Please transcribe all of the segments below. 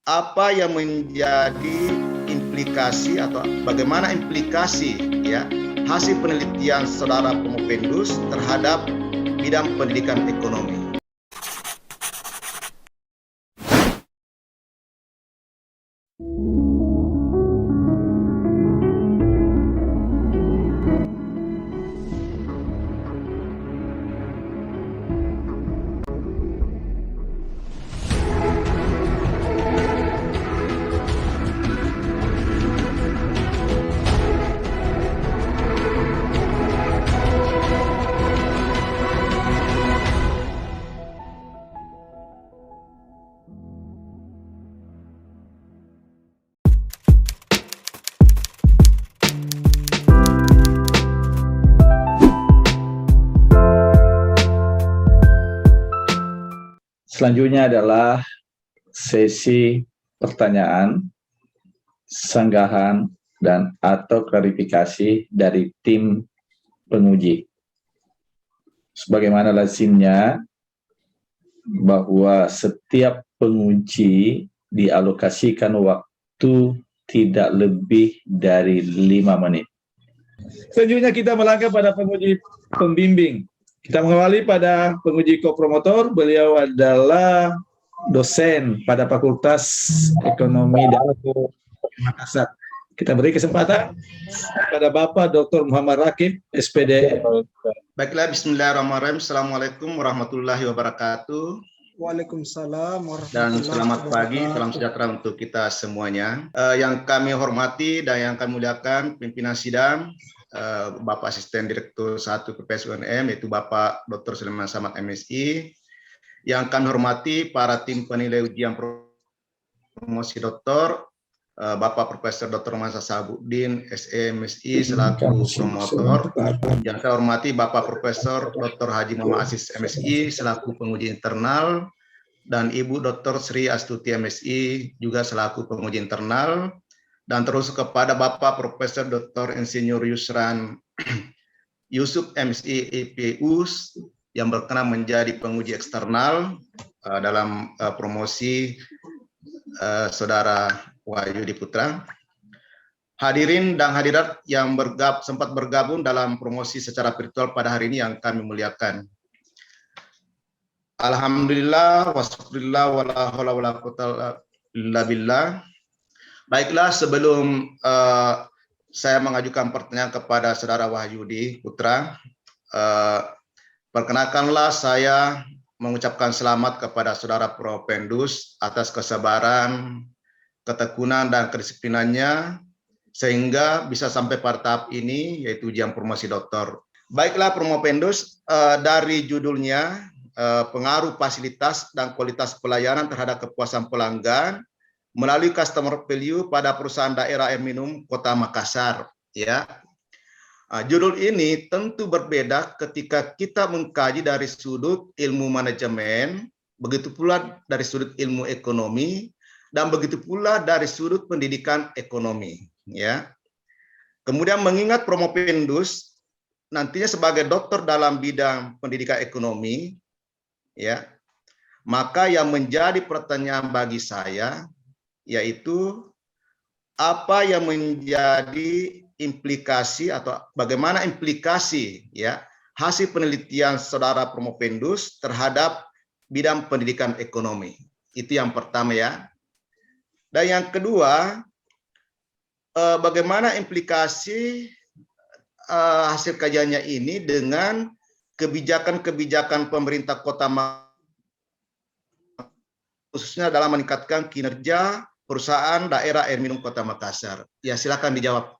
apa yang menjadi implikasi atau bagaimana implikasi ya hasil penelitian saudara Promopendus terhadap bidang pendidikan ekonomi. Selanjutnya adalah sesi pertanyaan, sanggahan, dan atau klarifikasi dari tim penguji. Sebagaimana lazimnya bahwa setiap penguji dialokasikan waktu tidak lebih dari 5 menit. Selanjutnya kita melangkah pada penguji pembimbing. Kita mengawali pada penguji kopromotor. Beliau adalah dosen pada Fakultas Ekonomi dan Makassar. Kita beri kesempatan pada Bapak Dr. Muhammad Rakib, SPD. Baiklah, bismillahirrahmanirrahim. Assalamualaikum warahmatullahi wabarakatuh. Waalaikumsalam Dan warahmatullahi selamat pagi, wabarakatuh. salam sejahtera untuk kita semuanya. Yang kami hormati dan yang kami muliakan pimpinan sidang, Bapak Asisten Direktur 1 PPS UNM, yaitu Bapak Dr. Sulaiman Samad MSI. Yang kami hormati para tim penilai ujian promosi doktor, Bapak Profesor Dr. Mansa Sabuddin, SE MSI selaku promotor. Yang saya hormati Bapak Profesor Dr. Haji Muhammad Aziz MSI selaku penguji internal, dan Ibu Dr. Sri Astuti MSI juga selaku penguji internal, dan terus kepada Bapak Profesor Dr. Insinyur Yusran Yusuf MSI IPU yang berkenan menjadi penguji eksternal dalam promosi Saudara Wahyudi Putra. Hadirin dan hadirat yang sempat bergabung dalam promosi secara virtual pada hari ini yang kami muliakan. Alhamdulillah, wassalillah, wala haula wala quwwata illa billah. Baiklah, sebelum saya mengajukan pertanyaan kepada Saudara Wahyudi Putra, perkenalkanlah saya mengucapkan selamat kepada Saudara Propendus atas kesabaran, ketekunan, dan kedisiplinannya sehingga bisa sampai pada tahap ini, yaitu ujian promosi doktor. Baiklah, Promopendus, dari judulnya pengaruh fasilitas dan kualitas pelayanan terhadap kepuasan pelanggan melalui customer value pada perusahaan daerah air minum Kota Makassar. Ya, judul ini tentu berbeda ketika kita mengkaji dari sudut ilmu manajemen, begitu pula dari sudut ilmu ekonomi, dan begitu pula dari sudut pendidikan ekonomi. Ya, kemudian mengingat Promopendus nantinya sebagai dokter dalam bidang pendidikan ekonomi, ya, maka yang menjadi pertanyaan bagi saya yaitu apa yang menjadi implikasi atau bagaimana implikasi ya hasil penelitian saudara Promopendus terhadap bidang pendidikan ekonomi. Itu yang pertama ya. Dan yang kedua, bagaimana implikasi hasil kajiannya ini dengan kebijakan-kebijakan pemerintah Kota Makassar, khususnya dalam meningkatkan kinerja perusahaan daerah air minum Kota Makassar. Ya, silakan dijawab.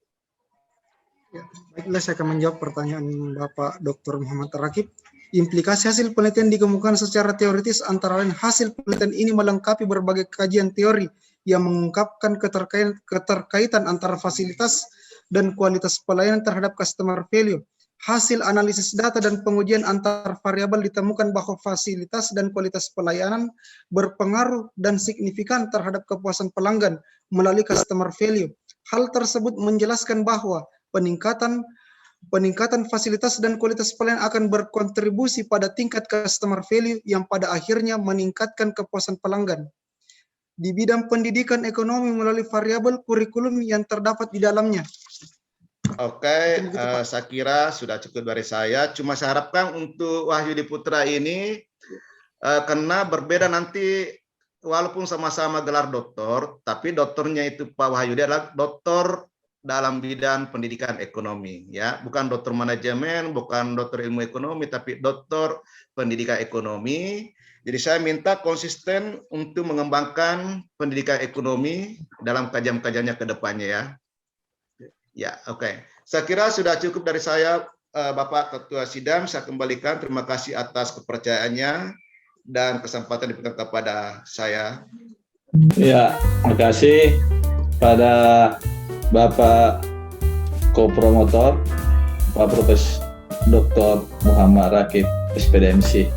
Ya, baiklah, saya akan menjawab pertanyaan Bapak Dr. Muhammad Rakib. Implikasi hasil penelitian dikemukakan secara teoritis, antara lain hasil penelitian ini melengkapi berbagai kajian teori yang mengungkapkan keterkaitan antara fasilitas dan kualitas pelayanan terhadap customer value. Hasil analisis data dan pengujian antar variabel ditemukan bahwa fasilitas dan kualitas pelayanan berpengaruh dan signifikan terhadap kepuasan pelanggan melalui customer value. Hal tersebut menjelaskan bahwa peningkatan fasilitas dan kualitas pelayanan akan berkontribusi pada tingkat customer value yang pada akhirnya meningkatkan kepuasan pelanggan. di bidang pendidikan ekonomi melalui variabel kurikulum yang terdapat di dalamnya. Oke, saya kira sudah cukup dari saya. Cuma saya harapkan untuk Wahyudi Putra ini, karena berbeda nanti, walaupun sama-sama gelar doktor, tapi doktornya itu Pak Wahyudi adalah doktor dalam bidang pendidikan ekonomi, ya, bukan dokter manajemen, bukan dokter ilmu ekonomi, tapi dokter pendidikan ekonomi. Jadi saya minta konsisten untuk mengembangkan pendidikan ekonomi dalam kajian-kajiannya ke depannya, ya. Ya, oke. Saya kira sudah cukup dari saya, Bapak Ketua Sidang. Saya kembalikan. Terima kasih atas kepercayaannya dan kesempatan diberikan kepada saya. Ya, terima kasih pada Bapak Kopromotor, Pak Profesor Dr. Muhammad Rakib, SPDMC.